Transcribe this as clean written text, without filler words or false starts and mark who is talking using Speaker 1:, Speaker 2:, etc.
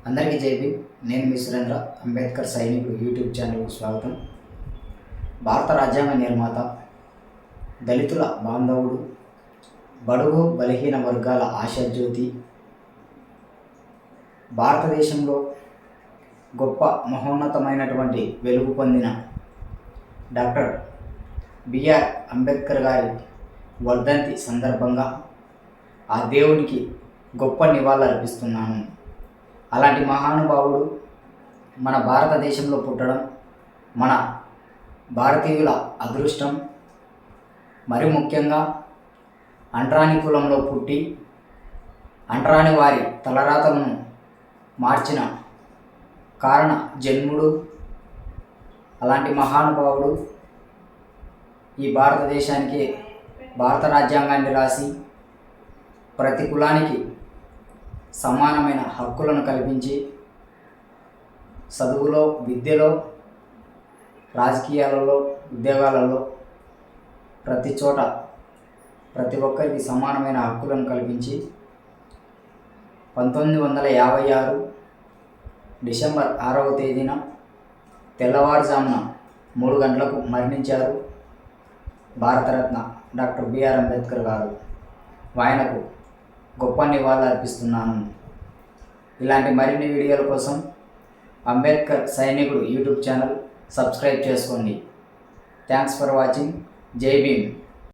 Speaker 1: అందరికీ జై భీమ్. నేను మీ సురేంద్ర. అంబేద్కర్ సైనికుడు యూట్యూబ్ ఛానల్కు స్వాగతం. భారత రాజ్యాంగ నిర్మాత, దళితుల బాంధవుడు, బడుగు బలహీన వర్గాల ఆశాజ్యోతి, భారతదేశంలో గొప్ప మహోన్నతమైనటువంటి వెలుగు పొందిన డాక్టర్ బిఆర్ అంబేద్కర్ గారి వర్ధంతి సందర్భంగా ఆ దేవునికి గొప్ప నివాళులర్పిస్తున్నాను. అలాంటి మహానుభావుడు మన భారతదేశంలో పుట్టడం మన భారతీయుల అదృష్టం. మరి ముఖ్యంగా అంటరాని కులంలో పుట్టి అంటరాని వారి తలరాతలను మార్చిన కారణ జన్ముడు. అలాంటి మహానుభావుడు ఈ భారతదేశానికి భారత రాజ్యాంగాన్ని రాసి ప్రతి కులానికి సమానమైన హక్కులను కల్పించి చదువులో, విద్యలో, రాజకీయాలలో, ఉద్యోగాలలో ప్రతి చోట ప్రతి ఒక్కరికి సమానమైన హక్కులను కల్పించి 1956 డిసెంబర్ 6వ తేదీన తెల్లవారుజామున 3 గంటలకు మరణించారు భారతరత్న డాక్టర్ బిఆర్ అంబేద్కర్ గారు. ఆయనకు గొప్ప నివాళులు అర్పిస్తున్నాను. ఇలాంటి మరిన్ని వీడియోల కోసం అంబేద్కర్ సైనికుడు యూట్యూబ్ ఛానల్ సబ్స్క్రైబ్ చేసుకోండి. Thanks for watching. జై భీమ్.